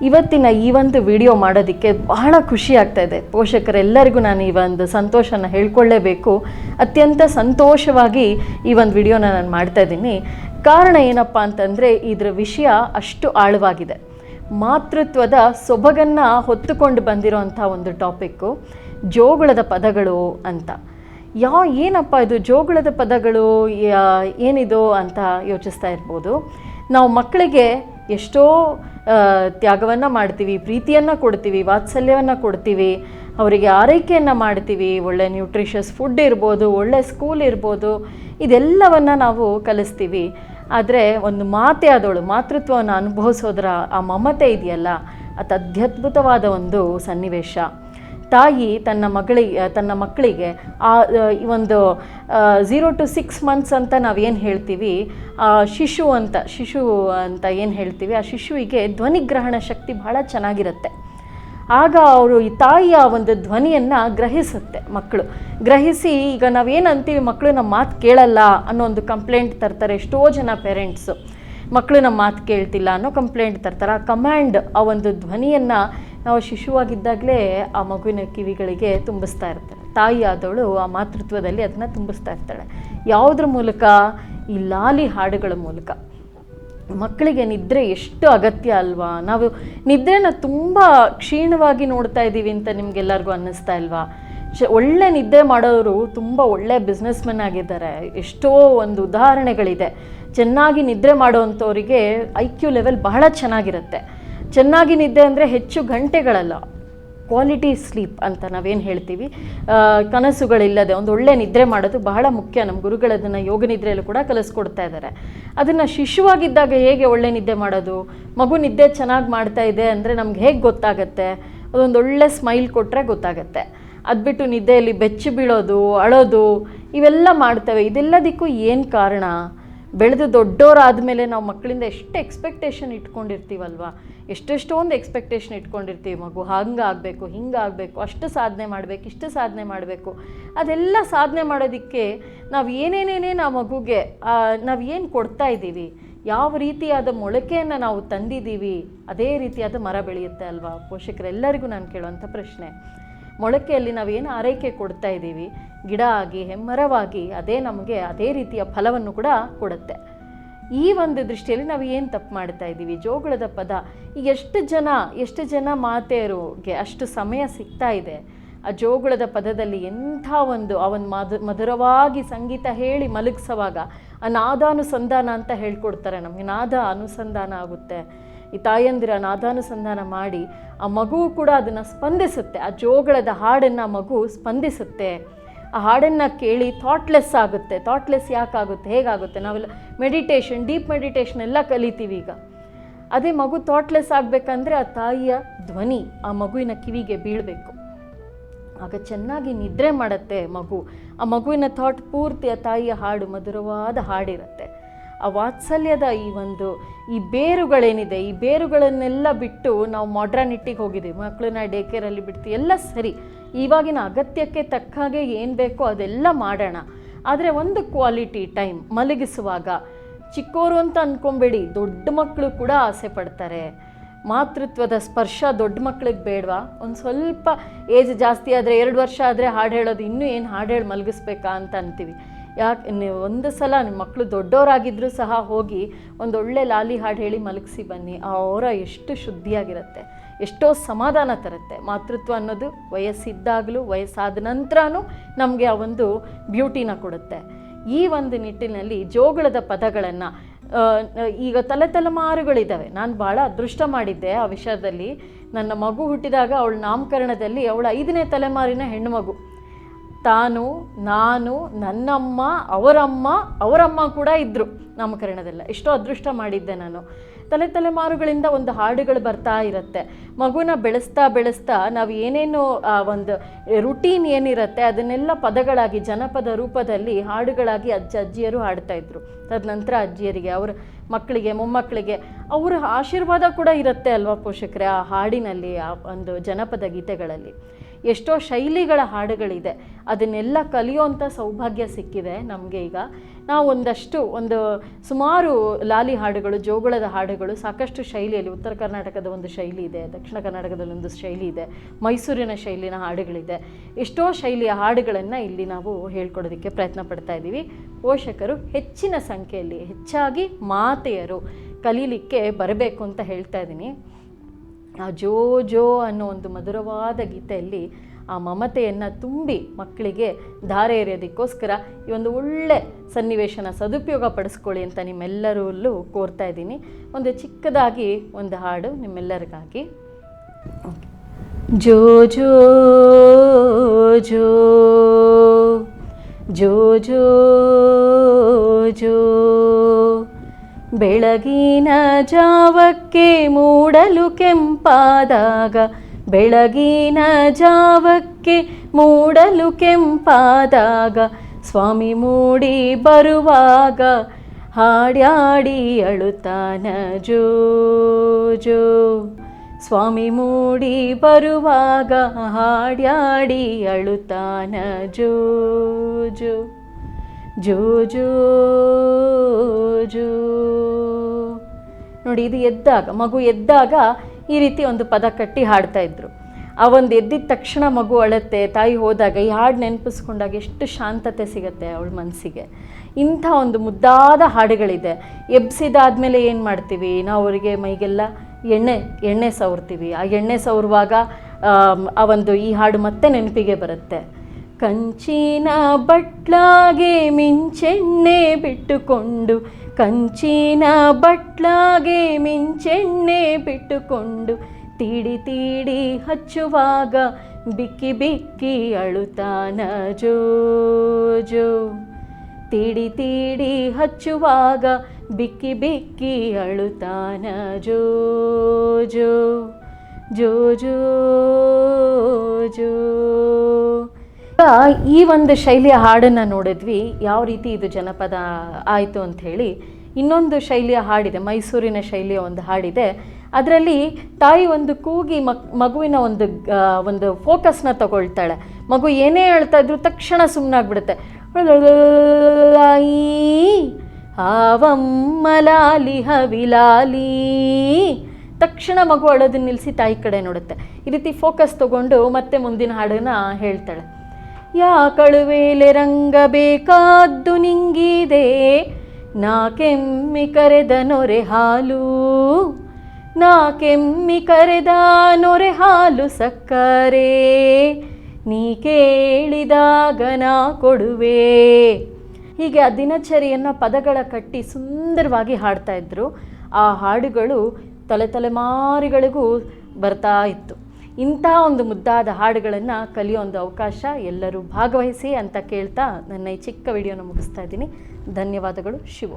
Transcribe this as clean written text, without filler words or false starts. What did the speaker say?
ಇವತ್ತಿನ ಈ ಒಂದು ವಿಡಿಯೋ ಮಾಡೋದಕ್ಕೆ ಬಹಳ ಖುಷಿ ಆಗ್ತಾ ಇದೆ. ಪೋಷಕರೆಲ್ಲರಿಗೂ ನಾನು ಈ ಒಂದು ಸಂತೋಷನ ಹೇಳ್ಕೊಳ್ಳೇಬೇಕು. ಅತ್ಯಂತ ಸಂತೋಷವಾಗಿ ಈ ಒಂದು ವಿಡಿಯೋನ ನಾನು ಮಾಡ್ತಾ ಇದ್ದೀನಿ. ಕಾರಣ ಏನಪ್ಪ ಅಂತಂದರೆ ಇದರ ವಿಷಯ ಅಷ್ಟು ಆಳವಾಗಿದೆ. ಮಾತೃತ್ವದ ಸೊಬಗನ್ನು ಹೊತ್ತುಕೊಂಡು ಬಂದಿರೋಂಥ ಒಂದು ಟಾಪಿಕ್ಕು ಜೋಗುಳದ ಪದಗಳು ಅಂತ. ಏನಪ್ಪ ಇದು ಜೋಗುಳದ ಪದಗಳು ಏನಿದು ಅಂತ ಯೋಚಿಸ್ತಾ ಇರ್ಬೋದು. ನಾವು ಮಕ್ಕಳಿಗೆ ಎಷ್ಟೋ ತ್ಯಾಗವನ್ನು ಮಾಡ್ತೀವಿ, ಪ್ರೀತಿಯನ್ನು ಕೊಡ್ತೀವಿ, ವಾತ್ಸಲ್ಯವನ್ನು ಕೊಡ್ತೀವಿ, ಅವರಿಗೆ ಆರೈಕೆಯನ್ನು ಮಾಡ್ತೀವಿ, ಒಳ್ಳೆ ನ್ಯೂಟ್ರಿಷಸ್ ಫುಡ್ ಇರ್ಬೋದು, ಒಳ್ಳೆ ಸ್ಕೂಲ್ ಇರ್ಬೋದು, ಇದೆಲ್ಲವನ್ನು ನಾವು ಕಲಿಸ್ತೀವಿ. ಆದರೆ ಒಂದು ಮಾತೆ ಆದವಳು ಮಾತೃತ್ವವನ್ನು ಅನುಭವಿಸೋದ್ರ ಆ ಮಮತೆ ಇದೆಯಲ್ಲ, ಅದು ಅತ್ಯದ್ಭುತವಾದ ಒಂದು ಸನ್ನಿವೇಶ. ತಾಯಿ ತನ್ನ ಮಕ್ಕಳಿಗೆ ಈ ಒಂದು 0 to 6 months ಅಂತ ನಾವೇನು ಹೇಳ್ತೀವಿ, ಶಿಶು ಅಂತ ಏನು ಹೇಳ್ತೀವಿ, ಆ ಶಿಶುವಿಗೆ ಧ್ವನಿಗ್ರಹಣ ಶಕ್ತಿ ಬಹಳ ಚೆನ್ನಾಗಿರುತ್ತೆ. ಆಗ ಅವರು ಈ ತಾಯಿಯ ಒಂದು ಧ್ವನಿಯನ್ನು ಮಕ್ಕಳು ಗ್ರಹಿಸಿ, ಈಗ ನಾವೇನಂತೀವಿ ಮಕ್ಕಳು ನಮ್ಮ ಮಾತು ಕೇಳಲ್ಲ ಅನ್ನೋ ಒಂದು ಕಂಪ್ಲೇಂಟ್ ತರ್ತಾರೆ ಎಷ್ಟೋ ಜನ ಪೇರೆಂಟ್ಸು. ಮಕ್ಕಳು ನಮ್ಮ ಮಾತು ಕೇಳ್ತಿಲ್ಲ ಅನ್ನೋ ಕಂಪ್ಲೇಂಟ್ ತರ್ತಾರೆ. ಆ ಕಮ್ಯಾಂಡ್, ಆ ಒಂದು ಧ್ವನಿಯನ್ನು ನಾವು ಶಿಶುವಾಗಿದ್ದಾಗಲೇ ಆ ಮಗುವಿನ ಕಿವಿಗಳಿಗೆ ತುಂಬಿಸ್ತಾ ಇರ್ತಾರೆ. ತಾಯಿ ಆದವಳು ಆ ಮಾತೃತ್ವದಲ್ಲಿ ಅದನ್ನು ತುಂಬಿಸ್ತಾ ಇರ್ತಾಳೆ. ಯಾವುದ್ರ ಮೂಲಕ? ಈ ಲಾಲಿ ಹಾಡುಗಳ ಮೂಲಕ. ಮಕ್ಕಳಿಗೆ ನಿದ್ರೆ ಎಷ್ಟು ಅಗತ್ಯ ಅಲ್ವಾ? ನಾವು ನಿದ್ರೆನ ತುಂಬ ಕ್ಷೀಣವಾಗಿ ನೋಡ್ತಾ ಇದ್ದೀವಿ ಅಂತ ನಿಮಗೆಲ್ಲರಿಗೂ ಅನ್ನಿಸ್ತಾ ಇಲ್ವಾ? ಒಳ್ಳೆ ನಿದ್ದೆ ಮಾಡೋರು ತುಂಬ ಒಳ್ಳೆ ಬಿಸ್ನೆಸ್ಮೆನ್ ಆಗಿದ್ದಾರೆ. ಎಷ್ಟೋ ಒಂದು ಉದಾಹರಣೆಗಳಿದೆ. ಚೆನ್ನಾಗಿ ನಿದ್ರೆ ಮಾಡೋವಂಥವರಿಗೆ IQ ಲೆವೆಲ್ ಬಹಳ ಚೆನ್ನಾಗಿರುತ್ತೆ. ಚೆನ್ನಾಗಿ ನಿದ್ದೆ ಅಂದರೆ ಹೆಚ್ಚು ಗಂಟೆಗಳಲ್ಲ, ಕ್ವಾಲಿಟಿ ಸ್ಲೀಪ್ ಅಂತ ನಾವೇನು ಹೇಳ್ತೀವಿ. ಕನಸುಗಳಿಲ್ಲದೆ ಒಂದು ಒಳ್ಳೆ ನಿದ್ರೆ ಮಾಡೋದು ಬಹಳ ಮುಖ್ಯ. ನಮ್ಮ ಗುರುಗಳದನ್ನು ಯೋಗ ನಿದ್ರೆಯಲ್ಲೂ ಕೂಡ ಕಲಿಸ್ಕೊಡ್ತಾ ಇದ್ದಾರೆ. ಅದನ್ನು ಶಿಶುವಾಗಿದ್ದಾಗ ಹೇಗೆ ಒಳ್ಳೆ ನಿದ್ದೆ ಮಾಡೋದು? ಮಗು ನಿದ್ದೆ ಚೆನ್ನಾಗಿ ಮಾಡ್ತಾ ಇದೆ ಅಂದರೆ ನಮ್ಗೆ ಹೇಗೆ ಗೊತ್ತಾಗತ್ತೆ? ಅದೊಂದು ಒಳ್ಳೆ ಸ್ಮೈಲ್ ಕೊಟ್ಟರೆ ಗೊತ್ತಾಗತ್ತೆ. ಅದು ಬಿಟ್ಟು ನಿದ್ದೆಯಲ್ಲಿ ಬೆಚ್ಚಿ ಬೀಳೋದು, ಅಳೋದು, ಇವೆಲ್ಲ ಮಾಡ್ತೇವೆ. ಇದೆಲ್ಲದಕ್ಕೂ ಏನು ಕಾರಣ? ಬೆಳೆದು ದೊಡ್ಡವರಾದಮೇಲೆ ನಾವು ಮಕ್ಕಳಿಂದ ಎಷ್ಟು ಎಕ್ಸ್ಪೆಕ್ಟೇಷನ್ ಇಟ್ಕೊಂಡಿರ್ತೀವಲ್ವ, ಎಷ್ಟೆಷ್ಟೊಂದು ಎಕ್ಸ್ಪೆಕ್ಟೇಷನ್ ಇಟ್ಕೊಂಡಿರ್ತೀವಿ. ಮಗು ಹಂಗಾಗಬೇಕು, ಹಿಂಗಾಗಬೇಕು, ಅಷ್ಟು ಸಾಧನೆ ಮಾಡಬೇಕು, ಇಷ್ಟು ಸಾಧನೆ ಮಾಡಬೇಕು. ಅದೆಲ್ಲ ಸಾಧನೆ ಮಾಡೋದಕ್ಕೆ ನಾವು ಏನೇನೇನೇ ಆ ಮಗುಗೆ ನಾವು ಏನು ಕೊಡ್ತಾ ಇದ್ದೀವಿ, ಯಾವ ರೀತಿಯಾದ ಮೊಳಕೆಯನ್ನು ನಾವು ತಂದಿದ್ದೀವಿ, ಅದೇ ರೀತಿಯಾದ ಮರ ಬೆಳೆಯುತ್ತೆ ಅಲ್ವಾ? ಪೋಷಕರೆಲ್ಲರಿಗೂ ನಾನು ಕೇಳುವಂಥ ಪ್ರಶ್ನೆ. ಮೊಳಕೆಯಲ್ಲಿ ನಾವೇನು ಆರೈಕೆ ಕೊಡ್ತಾ ಇದ್ದೀವಿ, ಗಿಡ ಆಗಿ ಹೆಮ್ಮರವಾಗಿ ಅದೇ ನಮಗೆ ಅದೇ ರೀತಿಯ ಫಲವನ್ನು ಕೂಡ ಕೊಡುತ್ತೆ. ಈ ಒಂದು ದೃಷ್ಟಿಯಲ್ಲಿ ನಾವು ಏನು ತಪ್ಪು ಮಾಡ್ತಾ ಇದ್ದೀವಿ? ಜೋಗುಳದ ಪದ, ಈಗ ಎಷ್ಟು ಜನ ಮಾತೆಯರಿಗೆ ಅಷ್ಟು ಸಮಯ ಸಿಗ್ತಾ ಇದೆ ಆ ಜೋಗುಳದ ಪದದಲ್ಲಿ ಎಂಥ ಒಂದು ಮಧುರವಾಗಿ ಸಂಗೀತ ಹೇಳಿ ಮಲಗಿಸುವಾಗ ಆ ನಾದಾನುಸಂಧಾನ ಅಂತ ಹೇಳ್ಕೊಡ್ತಾರೆ. ನಮಗೆ ನಾದ ಅನುಸಂಧಾನ ಆಗುತ್ತೆ. ಈ ತಾಯಂದಿರ ನಾದಾನುಸಂಧಾನ ಮಾಡಿ ಆ ಮಗು ಕೂಡ ಅದನ್ನು ಸ್ಪಂದಿಸುತ್ತೆ. ಆ ಜೋಗಳದ ಹಾಡನ್ನು ಮಗು ಸ್ಪಂದಿಸುತ್ತೆ. ಆ ಹಾಡನ್ನು ಕೇಳಿ ಥಾಟ್ಲೆಸ್ ಆಗುತ್ತೆ. ಥಾಟ್ಲೆಸ್ ಯಾಕಾಗುತ್ತೆ? ಹೇಗಾಗುತ್ತೆ? ನಾವೆಲ್ಲ ಮೆಡಿಟೇಷನ್, ಡೀಪ್ ಮೆಡಿಟೇಷನ್ ಎಲ್ಲ ಕಲಿತೀವಿ ಈಗ. ಅದೇ ಮಗು ಥಾಟ್ಲೆಸ್ ಆಗಬೇಕಂದ್ರೆ ಆ ತಾಯಿಯ ಧ್ವನಿ ಆ ಮಗುವಿನ ಕಿವಿಗೆ ಬೀಳಬೇಕು. ಆಗ ಚೆನ್ನಾಗಿ ನಿದ್ರೆ ಮಾಡುತ್ತೆ ಮಗು. ಆ ಮಗುವಿನ ಥಾಟ್ ಪೂರ್ತಿ ಆ ತಾಯಿಯ ಹಾಡು ಮಧುರವಾದ ಹಾಡಿರುತ್ತೆ. ಆ ವಾತ್ಸಲ್ಯದ ಈ ಬೇರುಗಳೇನಿದೆ, ಈ ಬೇರುಗಳನ್ನೆಲ್ಲ ಬಿಟ್ಟು ನಾವು ಮಾಡ್ರನಿಟ್ಟಿಗೆ ಹೋಗಿದ್ದೀವಿ. ಮಕ್ಕಳನ್ನ ಡೇ ಕೇರಲ್ಲಿ ಬಿಡ್ತೀವಿ, ಎಲ್ಲ ಸರಿ. ಇವಾಗಿನ ಅಗತ್ಯಕ್ಕೆ ತಕ್ಕ ಹಾಗೆ ಏನು ಬೇಕೋ ಅದೆಲ್ಲ ಮಾಡೋಣ. ಆದರೆ ಒಂದು ಕ್ವಾಲಿಟಿ ಟೈಮ್ ಮಲಗಿಸುವಾಗ, ಚಿಕ್ಕೋರು ಅಂತ ಅಂದ್ಕೊಂಬೇಡಿ, ದೊಡ್ಡ ಮಕ್ಕಳು ಕೂಡ ಆಸೆ ಪಡ್ತಾರೆ. ಮಾತೃತ್ವದ ಸ್ಪರ್ಶ ದೊಡ್ಡ ಮಕ್ಕಳಿಗೆ ಬೇಡವಾ? ಒಂದು ಸ್ವಲ್ಪ ಏಜ್ ಜಾಸ್ತಿ ಆದರೆ 2 ವರ್ಷ ಆದರೆ ಹಾಡು ಹೇಳೋದು, ಇನ್ನೂ ಏನು ಹಾಡು ಹೇಳಿ ಮಲಗಿಸ್ಬೇಕಾ ಅಂತ ಅಂತೀವಿ. ಯಾಕೆ? ನೀವು ಒಂದು ಸಲ ನಿಮ್ಮ ಮಕ್ಕಳು ದೊಡ್ಡವರಾಗಿದ್ದರೂ ಸಹ ಹೋಗಿ ಒಂದೊಳ್ಳೆ ಲಾಲಿ ಹಾಡು ಹೇಳಿ ಮಲಗಿಸಿ ಬನ್ನಿ. ಅವರ ಎಷ್ಟು ಶುದ್ಧಿಯಾಗಿರುತ್ತೆ, ಎಷ್ಟೋ ಸಮಾಧಾನ ತರುತ್ತೆ. ಮಾತೃತ್ವ ಅನ್ನೋದು ವಯಸ್ಸಿದ್ದಾಗಲೂ ವಯಸ್ಸಾದ ನಂತರನೂ ನಮಗೆ ಆ ಒಂದು ಬ್ಯೂಟಿನ ಕೊಡುತ್ತೆ. ಈ ಒಂದು ನಿಟ್ಟಿನಲ್ಲಿ ಜೋಗುಳದ ಪದಗಳನ್ನು ಈಗ ತಲೆಮಾರುಗಳಿದ್ದಾವೆ. ನಾನು ಭಾಳ ಅದೃಷ್ಟ ಮಾಡಿದ್ದೆ ಆ ವಿಷಯದಲ್ಲಿ. ನನ್ನ ಮಗು ಹುಟ್ಟಿದಾಗ ಅವಳ ನಾಮಕರಣದಲ್ಲಿ ಅವಳ 5ನೇ ತಲೆಮಾರಿನ ಹೆಣ್ಣು ಮಗು. ನಾನು, ನನ್ನಮ್ಮ, ಅವರಮ್ಮ ಕೂಡ ಇದ್ದರು ನಾಮಕರಣದಲ್ಲ. ಎಷ್ಟೋ ಅದೃಷ್ಟ ಮಾಡಿದ್ದೆ ನಾನು. ತಲೆಮಾರುಗಳಿಂದ ಒಂದು ಹಾಡುಗಳು ಬರ್ತಾ ಇರುತ್ತೆ. ಮಗುನ ಬೆಳೆಸ್ತಾ ನಾವು ಏನೇನು ಒಂದು ರುಟೀನ್ ಏನಿರುತ್ತೆ ಅದನ್ನೆಲ್ಲ ಪದಗಳಾಗಿ ಜನಪದ ರೂಪದಲ್ಲಿ ಹಾಡುಗಳಾಗಿ ಅಜ್ಜಿಯರು ಹಾಡ್ತಾಯಿದ್ರು. ತದನಂತರ ಅಜ್ಜಿಯರಿಗೆ, ಅವರ ಮಕ್ಕಳಿಗೆ, ಮೊಮ್ಮಕ್ಕಳಿಗೆ ಅವರ ಆಶೀರ್ವಾದ ಕೂಡ ಇರುತ್ತೆ ಅಲ್ವಾ ಪೋಷಕರೇ ಆ ಹಾಡಿನಲ್ಲಿ, ಆ ಒಂದು ಜನಪದ ಗೀತೆಗಳಲ್ಲಿ. ಎಷ್ಟೋ ಶೈಲಿಗಳ ಹಾಡುಗಳಿದೆ. ಅದನ್ನೆಲ್ಲ ಕಲಿಯೋಂಥ ಸೌಭಾಗ್ಯ ಸಿಕ್ಕಿದೆ ನಮಗೆ. ಈಗ ನಾವು ಒಂದು ಸುಮಾರು ಲಾಲಿ ಹಾಡುಗಳು, ಜೋಗುಳದ ಹಾಡುಗಳು ಸಾಕಷ್ಟು ಶೈಲಿಯಲ್ಲಿ, ಉತ್ತರ ಕರ್ನಾಟಕದ ಒಂದು ಶೈಲಿ ಇದೆ, ದಕ್ಷಿಣ ಕರ್ನಾಟಕದಲ್ಲಿ ಒಂದು ಶೈಲಿ ಇದೆ, ಮೈಸೂರಿನ ಶೈಲಿನ ಹಾಡುಗಳಿದೆ. ಎಷ್ಟೋ ಶೈಲಿಯ ಹಾಡುಗಳನ್ನು ಇಲ್ಲಿ ನಾವು ಹೇಳ್ಕೊಡೋದಕ್ಕೆ ಪ್ರಯತ್ನ ಪಡ್ತಾ ಇದ್ದೀವಿ. ಪೋಷಕರು ಹೆಚ್ಚಿನ ಸಂಖ್ಯೆಯಲ್ಲಿ, ಹೆಚ್ಚಾಗಿ ಮಾತೆಯರು ಕಲೀಲಿಕ್ಕೆ ಬರಬೇಕು ಅಂತ ಹೇಳ್ತಾ ಇದ್ದೀನಿ. ಆ ಜೋ ಜೋ ಅನ್ನೋ ಒಂದು ಮಧುರವಾದ ಗೀತೆಯಲ್ಲಿ ಆ ಮಮತೆಯನ್ನು ತುಂಬಿ ಮಕ್ಕಳಿಗೆ ಧಾರೆ ಎರೆಯೋದಕ್ಕೋಸ್ಕರ ಈ ಒಂದು ಒಳ್ಳೆ ಸನ್ನಿವೇಶನ ಸದುಪಯೋಗ ಪಡಿಸ್ಕೊಳ್ಳಿ ಅಂತ ನಿಮ್ಮೆಲ್ಲರಲ್ಲೂ ಕೋರ್ತಾ ಇದ್ದೀನಿ. ಒಂದು ಚಿಕ್ಕದಾಗಿ ಒಂದು ಹಾಡು ನಿಮ್ಮೆಲ್ಲರಿಗಾಗಿ. ಜೋ ಜೋ ಜೋ ಜೋ ಜೋ ಜೋ ಬೆಳಗಿನ ಜಾವಕ್ಕೆ ಮೂಡಲು ಕೆಂಪಾದಾಗ, ಬೆಳಗಿನ ಜಾವಕ್ಕೆ ಮೂಡಲು ಕೆಂಪಾದಾಗ, ಸ್ವಾಮಿ ಮೂಡಿ ಬರುವಾಗ ಹಾಡ್ಯಾಡಿ ಅಳುತ್ತಾನ ಜೋ ಜೋ, ಸ್ವಾಮಿ ಮೂಡಿ ಬರುವಾಗ ಹಾಡ್ಯಾಡಿ ಅಳುತ್ತಾನ ಜೋ ಜೋ ಜೋ ಜೋ ಜೋ. ನೋಡಿ, ಇದು ಮಗು ಎದ್ದಾಗ ಈ ರೀತಿ ಒಂದು ಪದ ಕಟ್ಟಿ ಹಾಡ್ತಾ ಇದ್ರು. ಆ ಒಂದು ಎದ್ದಿದ ತಕ್ಷಣ ಮಗು ಅಳುತ್ತೆ. ತಾಯಿ ಹೋದಾಗ ಈ ಹಾಡು ನೆನಪಿಸ್ಕೊಂಡಾಗ ಎಷ್ಟು ಶಾಂತತೆ ಸಿಗುತ್ತೆ ಅವಳ ಮನಸ್ಸಿಗೆ. ಇಂಥ ಒಂದು ಮುದ್ದಾದ ಹಾಡುಗಳಿದೆ. ಎಬ್ಸಿದಾದ್ಮೇಲೆ ಏನು ಮಾಡ್ತೀವಿ ನಾವು? ಅವರಿಗೆ ಮೈಗೆಲ್ಲ ಎಣ್ಣೆ ಸವರ್ತೀವಿ. ಆ ಎಣ್ಣೆ ಸವರುವಾಗ ಆ ಒಂದು ಈ ಹಾಡು ಮತ್ತೆ ನೆನಪಿಗೆ ಬರುತ್ತೆ. ಕಂಚಿನ ಬಟ್ಲಾಗೆ ಮಿಂಚೆಣ್ಣೆ ಬಿಟ್ಟುಕೊಂಡು, ಕಂಚಿನ ಬಟ್ಲಾಗೆ ಮಿಂಚೆಣ್ಣೆ ಬಿಟ್ಟುಕೊಂಡು, ತೀಡಿ ತೀಡಿ ಹಚ್ಚುವಾಗ ಬಿಕ್ಕಿ ಬಿಕ್ಕಿ ಅಳುತ್ತಾನ ಜೋ ಜೋ, ತೀಡಿ ತೀಡಿ ಹಚ್ಚುವಾಗ ಬಿಕ್ಕಿ ಬಿಕ್ಕಿ ಅಳುತ್ತಾನ ಜೋ ಜೋ ಜೋ ಜೋ ಜೋ. ಈ ಒಂದು ಶೈಲಿಯ ಹಾಡನ್ನು ನೋಡಿದ್ವಿ, ಯಾವ ರೀತಿ ಇದು ಜನಪದ ಆಯಿತು ಅಂಥೇಳಿ. ಇನ್ನೊಂದು ಶೈಲಿಯ ಹಾಡಿದೆ, ಮೈಸೂರಿನ ಶೈಲಿಯ ಒಂದು ಹಾಡಿದೆ. ಅದರಲ್ಲಿ ತಾಯಿ ಒಂದು ಕೂಗಿ ಮಗುವಿನ ಒಂದು ಫೋಕಸ್ನ ತಗೊಳ್ತಾಳೆ. ಮಗು ಏನೇ ಹೇಳ್ತಾ ಇದ್ರು ತಕ್ಷಣ ಸುಮ್ಮನಾಗ್ಬಿಡುತ್ತೆ. ಆವಮ್ಮಲಾಲಿ ಹವಿಲಾಲಿ, ತಕ್ಷಣ ಮಗು ಅಳೋದನ್ನ ನಿಲ್ಲಿಸಿ ತಾಯಿ ಕಡೆ ನೋಡುತ್ತೆ. ಈ ರೀತಿ ಫೋಕಸ್ ತಗೊಂಡು ಮತ್ತೆ ಮುಂದಿನ ಹಾಡನ್ನು ಹೇಳ್ತಾಳೆ. ಯಾ ಕಳುವೇಲೆ ರಂಗ ಬೇಕಾದ್ದು ನಿಂಗಿದೆ, ನಾ ಕೆಮ್ಮಿ ಕರೆದ ನೊರೆ ಹಾಲು, ನಾ ಕೆಮ್ಮಿ ಕರೆದ ನೊರೆ ಹಾಲು ಸಕ್ಕರೆ, ನೀ ಕೇಳಿದಾಗ ನಾ ಕೊಡುವೆ. ಹೀಗೆ ಆ ದಿನಚರಿಯನ್ನು ಪದಗಳ ಕಟ್ಟಿ ಸುಂದರವಾಗಿ ಹಾಡ್ತಾ ಇದ್ರು. ಆ ಹಾಡುಗಳು ತಲೆಮಾರುಗಳಿಗೂ ಬರ್ತಾ ಇತ್ತು. ಇಂಥ ಒಂದು ಮುದ್ದಾದ ಹಾಡುಗಳನ್ನು ಕಲಿಯೋ ಒಂದು ಅವಕಾಶ ಎಲ್ಲರೂ ಭಾಗವಹಿಸಿ ಅಂತ ಕೇಳ್ತಾ ನನ್ನ ಈ ಚಿಕ್ಕ ವಿಡಿಯೋನ ಮುಗಿಸ್ತಾ ಇದ್ದೀನಿ. ಧನ್ಯವಾದಗಳು. ಶಿವ.